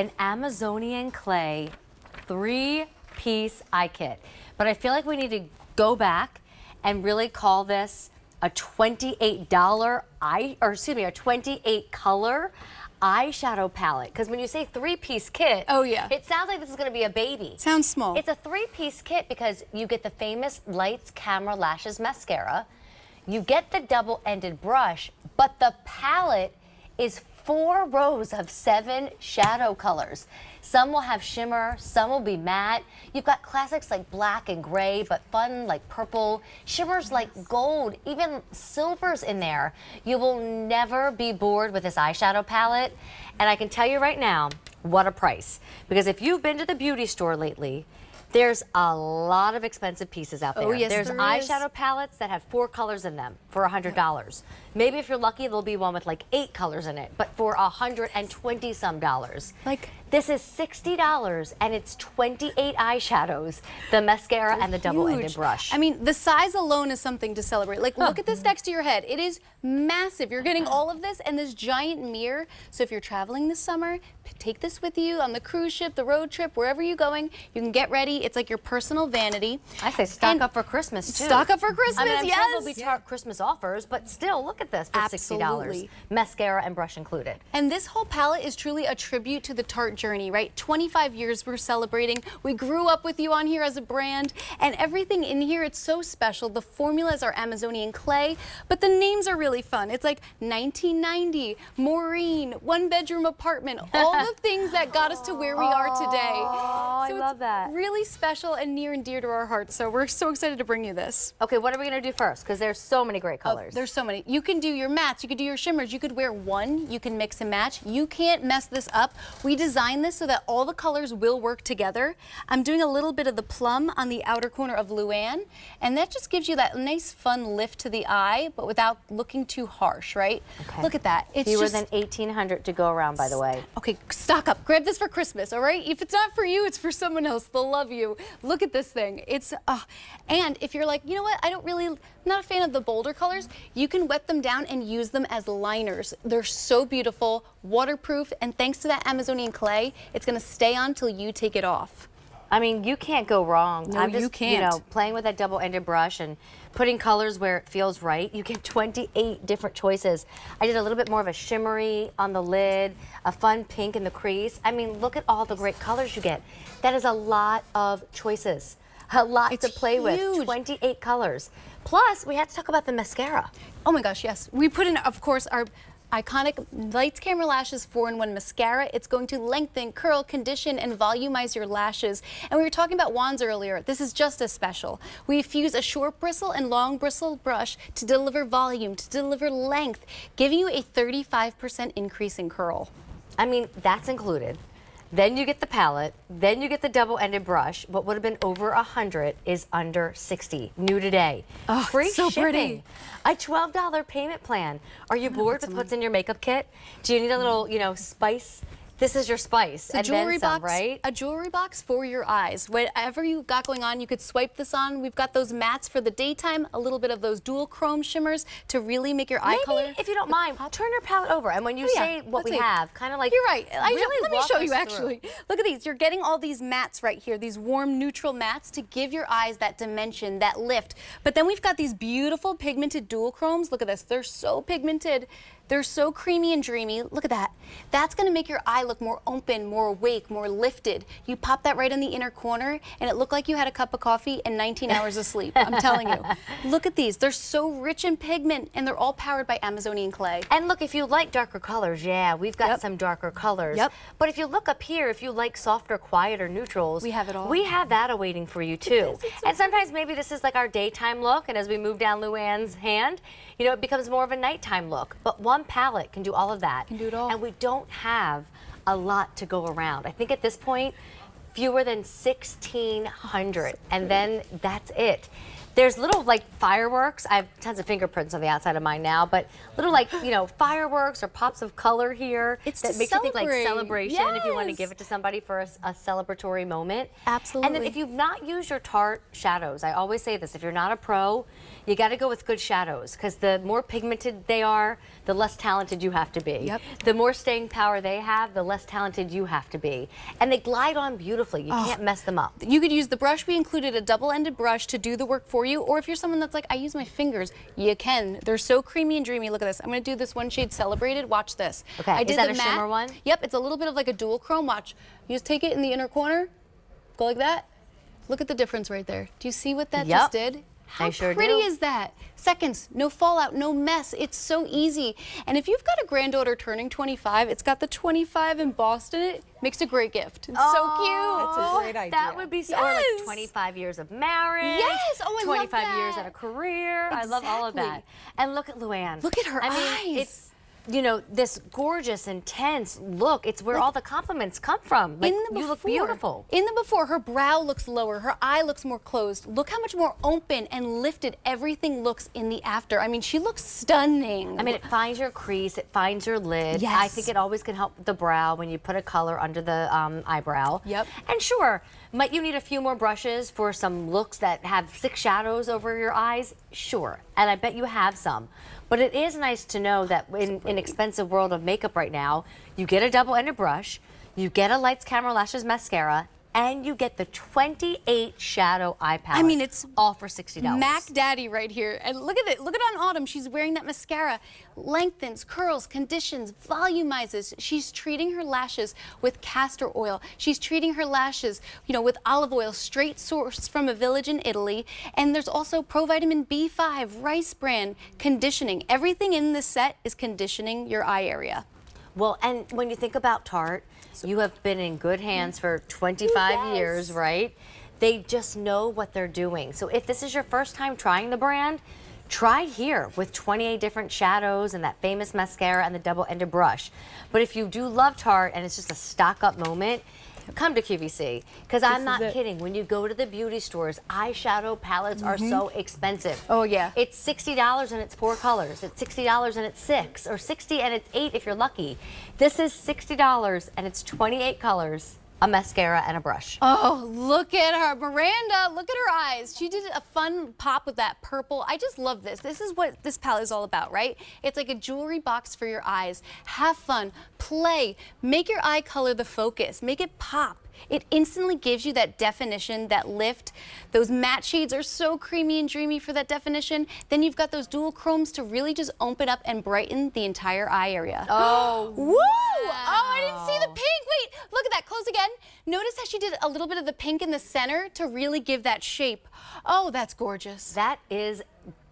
An Amazonian clay 3-piece eye kit. But I feel like we need to go back and really call this a $28 a 28 color eyeshadow palette. Because when you say 3-piece kit, oh yeah, it sounds like this is going to be a baby. Sounds small. It's a 3-piece kit because you get the famous Lights Camera Lashes mascara, you get the double-ended brush, but the palette is 4 rows of 7 shadow colors. Some will have shimmer, some will be matte. You've got classics like black and gray, but fun like purple, shimmers like gold, even silvers in there. You will never be bored with this eyeshadow palette. And I can tell you right now, what a price. Because if you've been to the beauty store lately, there's a lot of expensive pieces out there. Oh, yes, there's there eyeshadow is. palettes that have 4 colors in them for $100. Maybe if you're lucky, there'll be one with like 8 colors in it, but for $120 some. Like, this is $60 and it's 28 eyeshadows, the mascara and the double-ended brush. I mean, the size alone is something to celebrate. Like, look at this next to your head. It is massive. You're getting all of this and this giant mirror. So if you're traveling this summer, take this with you on the cruise ship, the road trip, wherever you're going. You can get ready. It's like your personal vanity. I say stock up for Christmas too. Stock up for Christmas, I mean, I'm yes. sure there'll be Christmas offers, but still, look at this for $60. Mascara and brush included. And this whole palette is truly a tribute to the Tarte journey, right? 25 years we're celebrating. We grew up with you on here as a brand, and everything in here, it's so special. The formulas are Amazonian clay, but the names are really fun. It's like 1990, Maureen, 1-bedroom apartment, all the things that got us to where we are today. Oh, so I love that. Really special and near and dear to our hearts. So we're so excited to bring you this. Okay, what are we gonna do first? Because there's so many great colors. Oh, there's so many. You can do your mattes, you could do your shimmers, you could wear one, you can mix and match. You can't mess this up. We designed this so that all the colors will work together. I'm doing a little bit of the plum on the outer corner of Luann, and that just gives you that nice fun lift to the eye, but without looking too harsh, right? Okay. Look at that. It's fewer just than 1,800 to go around, by the way. Okay, stock up. Grab this for Christmas, all right? If it's not for you, it's for someone else. They'll love you. Look at this thing. It's, and if you're like, you know what, I'm not a fan of the bolder colors, you can wet them down and use them as liners. They're so beautiful, waterproof, and thanks to that Amazonian clay, it's gonna stay on till you take it off. I mean, you can't go wrong. No, I'm just, you can't. You know, playing with that double-ended brush and putting colors where it feels right. You get 28 different choices. I did a little bit more of a shimmery on the lid, a fun pink in the crease. I mean, look at all the great colors you get. That is a lot of choices. A lot to play with. 28 colors. Plus, we had to talk about the mascara. Oh my gosh, yes. We put in, of course, our iconic Lights Camera Lashes 4-in-1 mascara. It's going to lengthen, curl, condition, and volumize your lashes. And we were talking about wands earlier. This is just as special. We fuse a short bristle and long bristle brush to deliver volume, to deliver length, giving you a 35% increase in curl. I mean, that's included. Then you get the palette, then you get the double-ended brush. What would have been over 100 is under 60, new today. Oh, free so shipping. pretty. A $12 payment plan. Are you bored with what's in your makeup kit? Do you need a little, you know, spice? This is your spice, A and jewelry then some, box, right? A jewelry box for your eyes. Whatever you got going on, you could swipe this on. We've got those mattes for the daytime, a little bit of those dual chrome shimmers to really make your eye color. If you don't mind, turn your palette over, and when you say what we have, kind of like you're right. Really let me show you us actually. through. Look at these. You're getting all these mattes right here, these warm neutral mattes to give your eyes that dimension, that lift. But then we've got these beautiful pigmented dual chromes. Look at this. They're so pigmented. They're so creamy and dreamy. Look at that. That's going to make your eye look more open, more awake, more lifted. You pop that right in the inner corner, and it looked like you had a cup of coffee and 19 hours of sleep. I'm telling you. Look at these. They're so rich in pigment, and they're all powered by Amazonian clay. And look, if you like darker colors, yeah, we've got some darker colors. Yep. But if you look up here, if you like softer, quieter neutrals, we have it all. We have that awaiting for you too. And sometimes maybe this is like our daytime look, and as we move down Luann's hand, you know, it becomes more of a nighttime look. But one palette can do all of that. Can do it all. And we don't have a lot to go around. I think at this point, fewer than 1,600, and then that's it. There's little like fireworks. I have tons of fingerprints on the outside of mine now, but little like, you know, fireworks or pops of color here. It's that to makes you think like celebrate. celebration if you want to Yes. give it to somebody for a celebratory moment. Absolutely. And then if you've not used your Tarte shadows, I always say this, if you're not a pro, you got to go with good shadows because the more pigmented they are, the less talented you have to be. Yep. The more staying power they have, the less talented you have to be. And they glide on beautifully. You can't mess them up. You could use the brush. We included a double-ended brush to do the work for you, or if you're someone that's like, I use my fingers, you can. They're so creamy and dreamy. Look at this. I'm going to do this one shade Celebrated. Watch this. Okay, I is did that the a matte. shimmer one? Yep, it's a little bit of like a dual chrome. Watch. You just take it in the inner corner, go like that. Look at the difference right there. Do you see what that Yep. just did? How I sure pretty do. is that? Seconds, no fallout, no mess. It's so easy. And if you've got a granddaughter turning 25, it's got the 25 embossed in it. Makes a great gift. It's so cute. That's a great idea. That would be so, or like Yes. 25 years of marriage. Yes. Oh, I love 25 years that. at a career. I love all of that. Exactly. And look at Luann. Look at her I mean, eyes. it's, you know, this gorgeous, intense look. It's where all the compliments come from. Like, In the before, you look beautiful. In the before, her brow looks lower, her eye looks more closed. Look how much more open and lifted everything looks in the after. I mean, she looks stunning. I mean, it finds your crease, it finds your lid. Yes. I think it always can help the brow when you put a color under the eyebrow. Yep. And sure, might you need a few more brushes for some looks that have 6 shadows over your eyes? Sure, and I bet you have some. But it is nice to know that in an expensive world of makeup right now, you get a double-ended brush, you get a Lights, Camera, Lashes mascara, and you get the 28 shadow eye palette. I mean, it's all for $60. Mac Daddy right here. And look at it. Look at on Autumn. She's wearing that mascara. Lengthens, curls, conditions, volumizes. She's treating her lashes with castor oil. She's treating her lashes, you know, with olive oil, straight sourced from a village in Italy. And there's also provitamin B5, rice bran, conditioning. Everything in this set is conditioning your eye area. Well, and when you think about Tarte, you have been in good hands for 25 Yes. years, right? They just know what they're doing. So if this is your first time trying the brand, try here with 28 different shadows and that famous mascara and the double-ended brush. But if you do love Tarte and it's just a stock-up moment, come to QVC. Because I'm not kidding. When you go to the beauty stores, eyeshadow palettes are so expensive. Oh, yeah. It's $60 and it's 4 colors. It's $60 and it's 6, or $60 and it's 8 if you're lucky. This is $60 and it's 28 colors, a mascara and a brush. Oh, look at her. Miranda, look at her eyes. She did a fun pop with that purple. I just love this. This is what this palette is all about, right? It's like a jewelry box for your eyes. Have fun, play, make your eye color the focus, make it pop. It instantly gives you that definition, that lift. Those matte shades are so creamy and dreamy for that definition. Then you've got those dual chromes to really just open up and brighten the entire eye area. Oh, Woo! Oh, I didn't see the pink. Wait, look at that. Close again. Notice how she did a little bit of the pink in the center to really give that shape. Oh, that's gorgeous. that is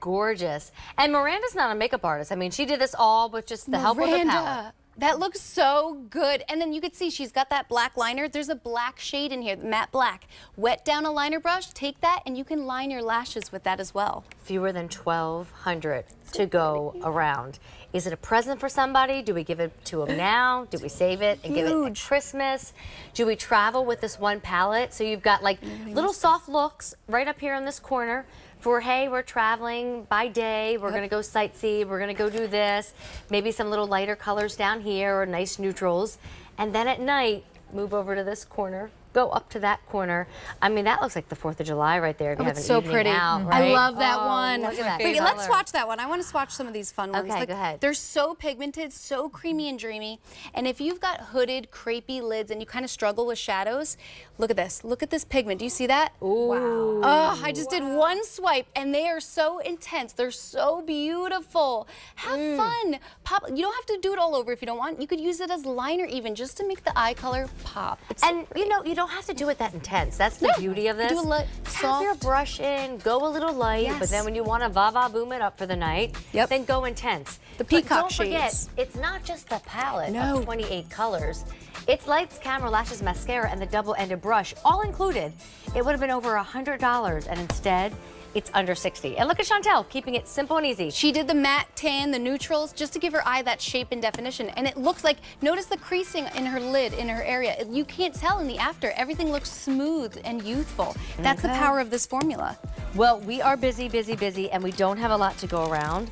gorgeous. And Miranda's not a makeup artist. I mean, she did this all with just the help of the palette. That looks so good. And then you could see she's got that black liner. There's a black shade in here, matte black. Wet down a liner brush, take that, and you can line your lashes with that as well. Fewer than 1,200 to go around. Is it a present for somebody? Do we give it to them now? Do we save it and give it at Christmas? Do we travel with this one palette? So you've got like little soft looks right up here in this corner for, hey, we're traveling by day, we're gonna go sightsee, we're gonna go do this, maybe some little lighter colors down here or nice neutrals. And then at night, move over to this corner, go up to that corner. I mean, that looks like the 4th of July right there if you have an It's so evening pretty. out, I right? love that Oh, one. look at that Wait, let's color. swatch that one. I want to swatch some of these fun ones. Okay, go ahead. They're so pigmented, so creamy and dreamy. And if you've got hooded, crepey lids and you kind of struggle with shadows, look at this. Look at this pigment. Do you see that? Ooh. Wow. Oh, I just did one swipe and they are so intense. They're so beautiful. Have fun. Pop. You don't have to do it all over if you don't want. You could use it as liner even just to make the eye color pop. It's so And you know, you don't have to do it that intense. That's the No. beauty of this. Do a light, Have your soft. brush in, go a little light, Yes. but then when you want to va-va boom it up for the night, Yep. then go intense. The But peacock don't forget, shades. it's not just the palette No. of 28 colors. It's Lights, Camera, Lashes, Mascara, and the double-ended brush, all included. It would have been over $100, and instead, it's under 60. And look at Chantel, keeping it simple and easy. She did the matte tan, the neutrals, just to give her eye that shape and definition. And it looks like, notice the creasing in her lid, in her area. You can't tell in the after. Everything looks smooth and youthful. That's the power of this formula. Well, we are busy, busy, busy, and we don't have a lot to go around.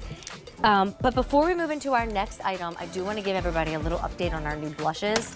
But before we move into our next item, I do want to give everybody a little update on our new blushes.